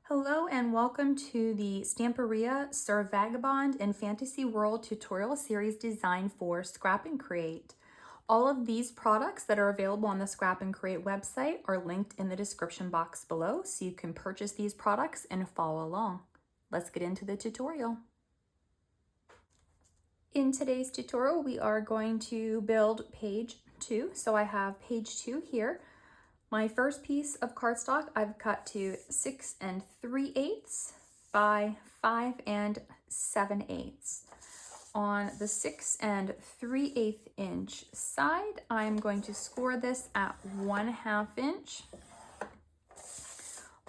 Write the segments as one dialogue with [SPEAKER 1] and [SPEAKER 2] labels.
[SPEAKER 1] Hello and welcome to the Stamperia Serve Vagabond and Fantasy World tutorial series designed for Scrap and Create. All of these products that are available on the Scrap and Create website are linked in the description box below, so you can purchase these products and follow along. Let's get into the tutorial. In today's tutorial, we are going to build page 2. So I have page 2 here. My first piece of cardstock I've cut to 6 3/8 by 5 7/8. On the 6 3/8 inch side, I'm going to score this at 1/2 inch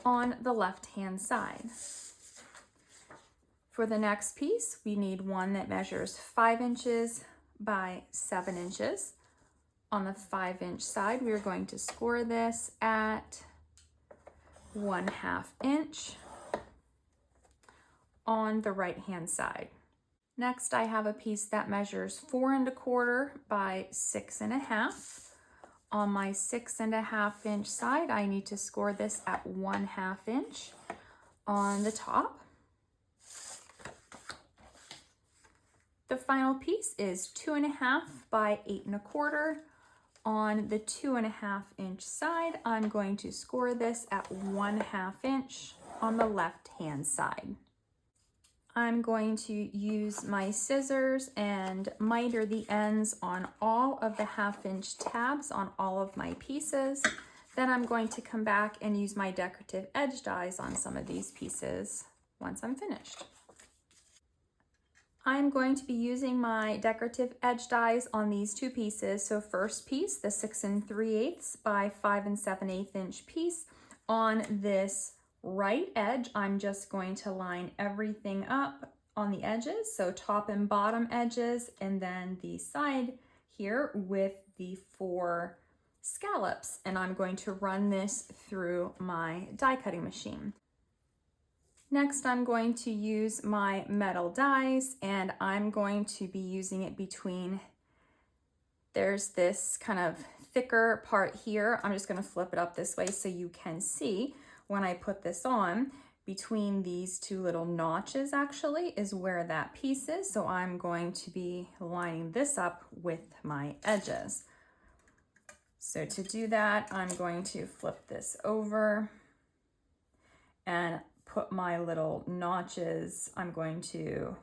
[SPEAKER 1] on the left hand side. For the next piece, we need one that measures 5 inches by 7 inches. On the 5 inch side, we are going to score this at 1/2 inch on the right hand side. Next, I have a piece that measures 4 1/4 by 6 1/2. On my 6 1/2 inch side, I need to score this at 1/2 inch on the top. The final piece is 2 1/2 by 8 1/4. On the 2 1/2 inch side, I'm going to score this at 1/2 inch on the left hand side. I'm going to use my scissors and miter the ends on all of the 1/2 inch tabs on all of my pieces. Then I'm going to come back and use my decorative edge dies on some of these pieces once I'm finished. I'm going to be using my decorative edge dies on these two pieces. So first piece, the 6 3/8 by 5 7/8 inch piece. On this right edge, I'm just going to line everything up on the edges. So top and bottom edges, and then the side here with the 4 scallops. And I'm going to run this through my die cutting machine. Next, I'm going to use my metal dies, and I'm going to be using it between, there's this kind of thicker part here. I'm just going to flip it up this way so you can see when I put this on. Between these two little notches actually is where that piece is. So I'm going to be lining this up with my edges. So to do that, I'm going to flip this over and put my little notches, I'm going to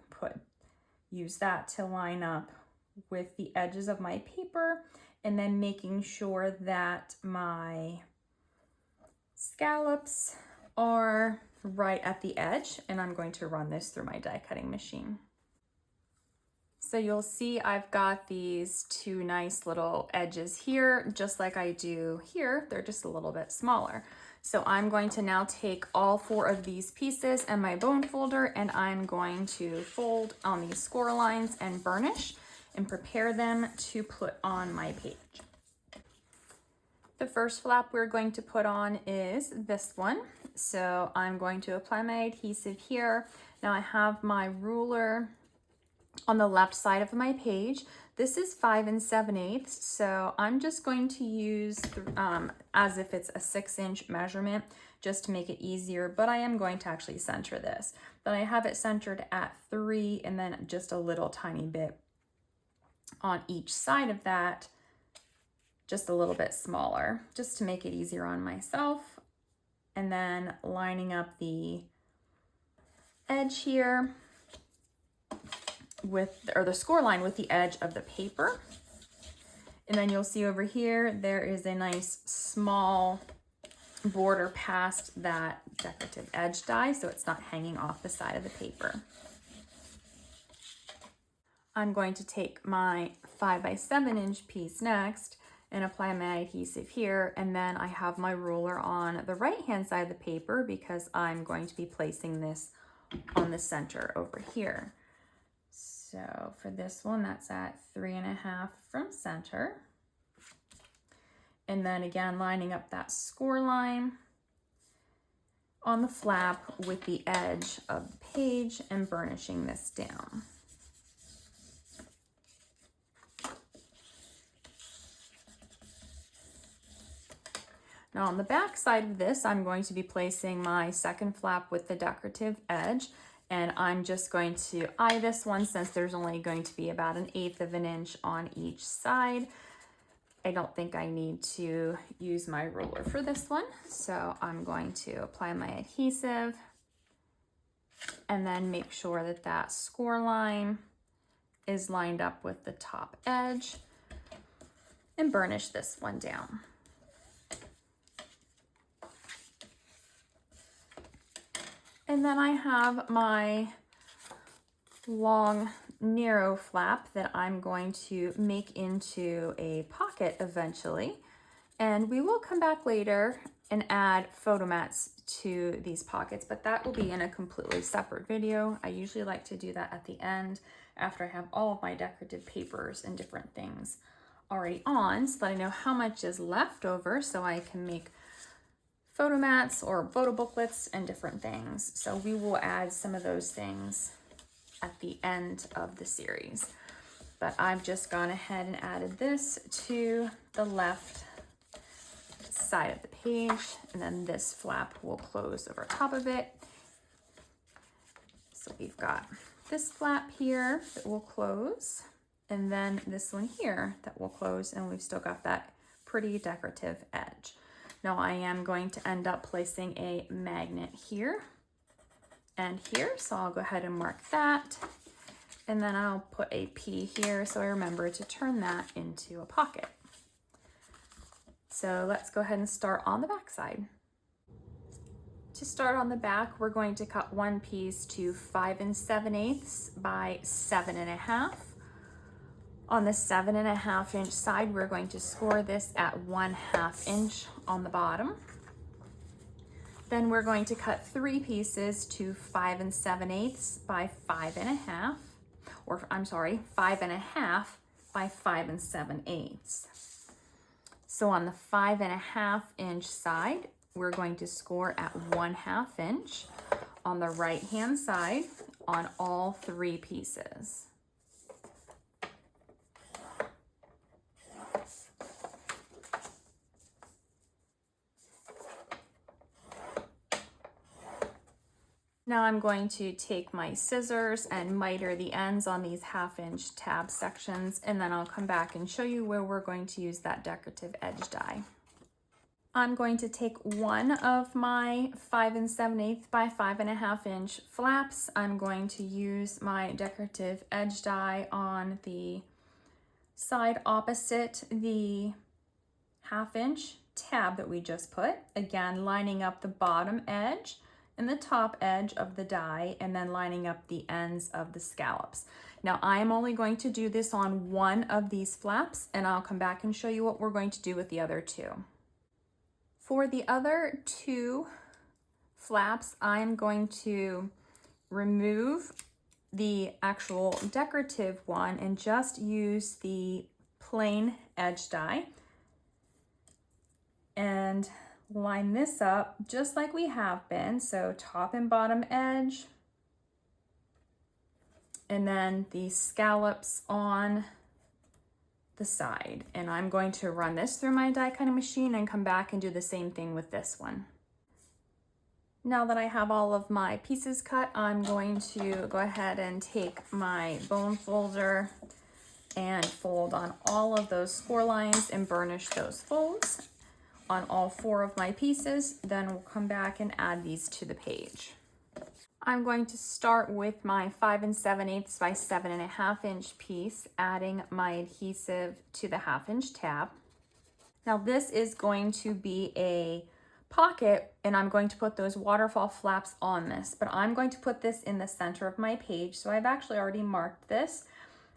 [SPEAKER 1] use that to line up with the edges of my paper, and then making sure that my scallops are right at the edge, and I'm going to run this through my die cutting machine. So you'll see I've got these two nice little edges here, just like I do here. They're just a little bit smaller. So I'm going to now take all 4 of these pieces and my bone folder, and I'm going to fold on these score lines and burnish and prepare them to put on my page. The first flap we're going to put on is this one. So I'm going to apply my adhesive here. Now I have my ruler on the left side of my page. This is 5 7/8, so I'm just going to use as if it's a 6 inch measurement just to make it easier, but I am going to actually center this. Then I have it centered at 3, and then just a little tiny bit on each side of that, just a little bit smaller, just to make it easier on myself. And then lining up the edge here with, or the score line with the edge of the paper. And then you'll see over here, there is a nice small border past that decorative edge die, so it's not hanging off the side of the paper. I'm going to take my 5 by 7 inch piece next and apply my adhesive here, and then I have my ruler on the right hand side of the paper because I'm going to be placing this on the center over here. So for this one, that's at 3 1/2 from center. And then again, lining up that score line on the flap with the edge of the page and burnishing this down. Now Now on the back side of this, I'm going to be placing my second flap with the decorative edge, and I'm just going to eye this one since there's only going to be about 1/8 of an inch on each side. I don't think I need to use my ruler for this one, so I'm going to apply my adhesive and then make sure that that score line is lined up with the top edge and burnish this one down. And then I have my long narrow flap that I'm going to make into a pocket eventually. And we will come back later and add photo mats to these pockets, but that will be in a completely separate video. I usually like to do that at the end after I have all of my decorative papers and different things already on, so that I know how much is left over so I can make photo mats or photo booklets and different things. So we will add some of those things at the end of the series. But I've just gone ahead and added this to the left side of the page, and then this flap will close over top of it. So we've got this flap here that will close, and then this one here that will close, and we've still got that pretty decorative edge. Now I am going to end up placing a magnet here and here, so I'll go ahead and mark that, and then I'll put a P here so I remember to turn that into a pocket. So let's go ahead and start on the back side. To start on the back, we're going to cut one piece to 5 7/8 by 7.5. On the 7.5 inch side, we're going to score this at 1/2 inch on the bottom. Then we're going to cut 3 pieces to 5 7/8 by 5.5, or I'm sorry, 5.5 by 5 7/8. So on the 5.5 inch side, we're going to score at 1/2 inch on the right hand side on all 3 pieces. Now I'm going to take my scissors and miter the ends on these 1/2 inch tab sections, and then I'll come back and show you where we're going to use that decorative edge die. I'm going to take one of my 5 7/8 by 5.5 inch flaps. I'm going to use my decorative edge die on the side opposite the 1/2 inch tab that we just put. Again, lining up the bottom edge and the top edge of the die, and then lining up the ends of the scallops. Now I'm only going to do this on one of these flaps, and I'll come back and show you what we're going to do with the other 2. For the other 2 flaps, I'm going to remove the actual decorative one and just use the plain edge die and line this up just like we have been. So top and bottom edge, and then the scallops on the side. And I'm going to run this through my die cutting machine and come back and do the same thing with this one. Now that I have all of my pieces cut, I'm going to go ahead and take my bone folder and fold on all of those score lines and burnish those folds on all 4 of my pieces. Then we'll come back and add these to the page. I'm going to start with my 5 7/8 by 7.5 inch piece, adding my adhesive to the 1/2 inch tab. Now this is going to be a pocket, and I'm going to put those waterfall flaps on this, but I'm going to put this in the center of my page. So I've actually already marked this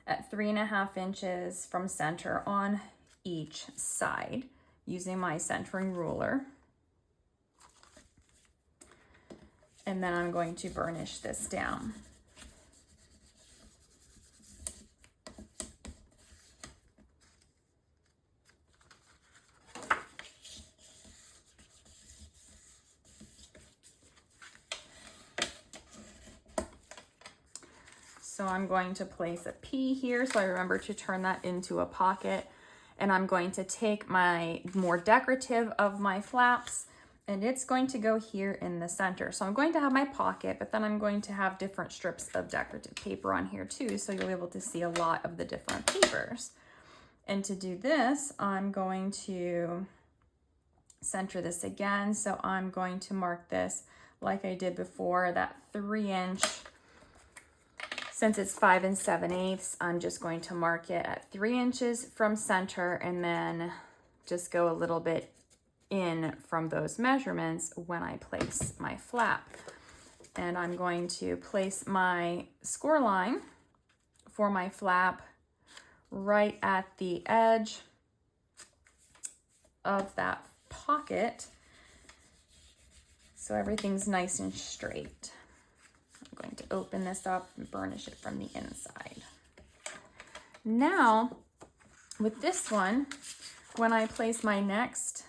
[SPEAKER 1] at 3.5 inches from center on each side, using my centering ruler. And then I'm going to burnish this down. So I'm going to place a P here so I remember to turn that into a pocket. and I'm going to take my more decorative of my flaps, and it's going to go here in the center. So I'm going to have my pocket, but then I'm going to have different strips of decorative paper on here too, so you'll be able to see a lot of the different papers. And to do this, I'm going to center this again. So I'm going to mark this like I did before, that 3-inch. Since it's 5 7/8, I'm just going to mark it at 3 inches from center and then just go a little bit in from those measurements when I place my flap. And I'm going to place my score line for my flap right at the edge of that pocket, so everything's nice and straight. I'm going to open this up and burnish it from the inside. Now, with this one, when I place my next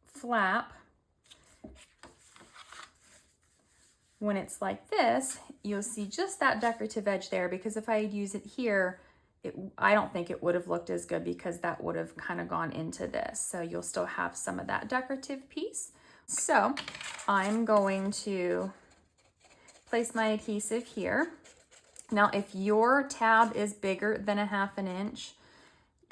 [SPEAKER 1] flap, when it's like this, you'll see just that decorative edge there, because if I had used it here, I don't think it would have looked as good because that would have kind of gone into this. So you'll still have some of that decorative piece. So I'm going to place my adhesive here. Now, if your tab is bigger than a 1/2 inch,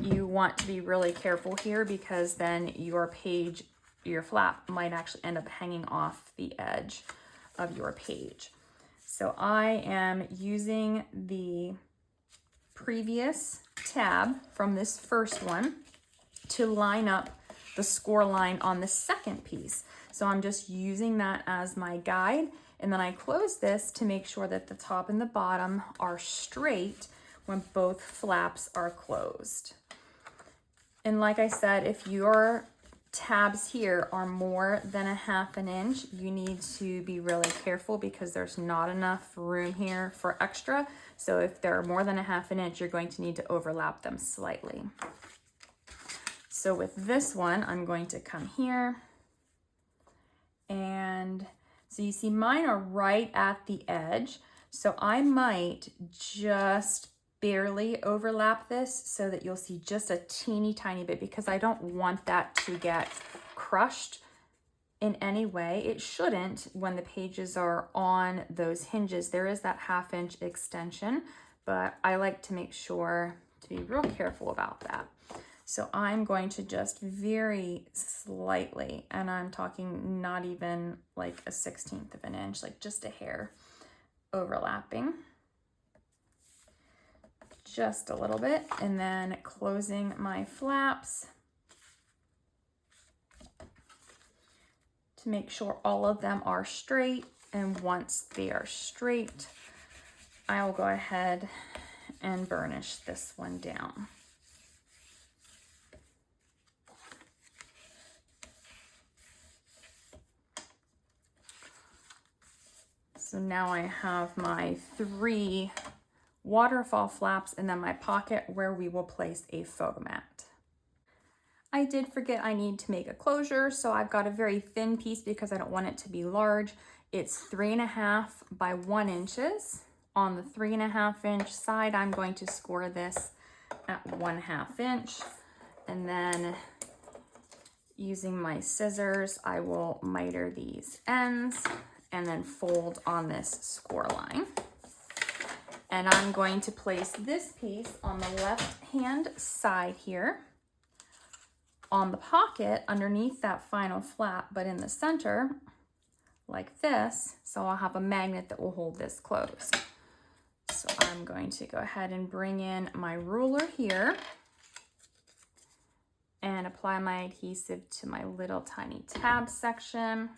[SPEAKER 1] you want to be really careful here, because then your page, your flap might actually end up hanging off the edge of your page. So I am using the previous tab from this first one to line up the score line on the second piece. So I'm just using that as my guide, and then I close this to make sure that the top and the bottom are straight when both flaps are closed. And like I said, if your tabs here are more than a 1/2 inch, you need to be really careful, because there's not enough room here for extra. So if they're more than a 1/2 inch, you're going to need to overlap them slightly. So with this one, I'm going to come here, and so you see mine are right at the edge. So I might just barely overlap this so that you'll see just a teeny tiny bit, because I don't want that to get crushed in any way. It shouldn't when the pages are on those hinges. There is that 1/2 inch extension, but I like to make sure to be real careful about that. So I'm going to just very slightly, and I'm talking not even like a 1/16 of an inch, like just a hair overlapping. Just a little bit, and then closing my flaps to make sure all of them are straight. And once they are straight, I'll go ahead and burnish this one down. So now I have my 3 waterfall flaps and then my pocket where we will place a photo mat. I did forget I need to make a closure, so I've got a very thin piece because I don't want it to be large. It's 3.5 by 1 inches. On the 3.5 inch side, I'm going to score this at 1/2 inch, and then using my scissors, I will miter these ends and then fold on this score line. And I'm going to place this piece on the left hand side here on the pocket underneath that final flap, but in the center like this. So I'll have a magnet that will hold this closed. So I'm going to go ahead and bring in my ruler here and apply my adhesive to my little tiny tab section.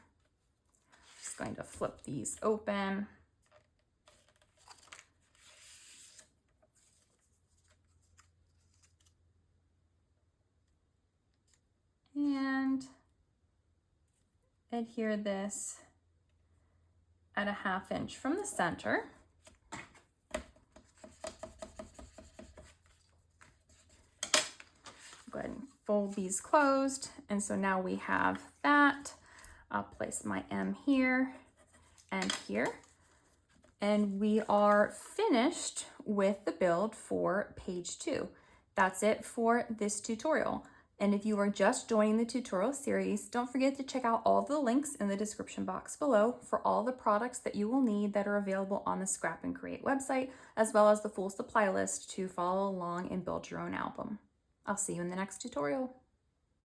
[SPEAKER 1] Just going to flip these open. And adhere this at 1/2 inch from the center. Go ahead and fold these closed. And so now we have that. I'll place my M here and here. And we are finished with the build for page 2. That's it for this tutorial. And if you are just joining the tutorial series, don't forget to check out all of the links in the description box below for all the products that you will need that are available on the Scrap and Create website, as well as the full supply list to follow along and build your own album. I'll see you in the next tutorial.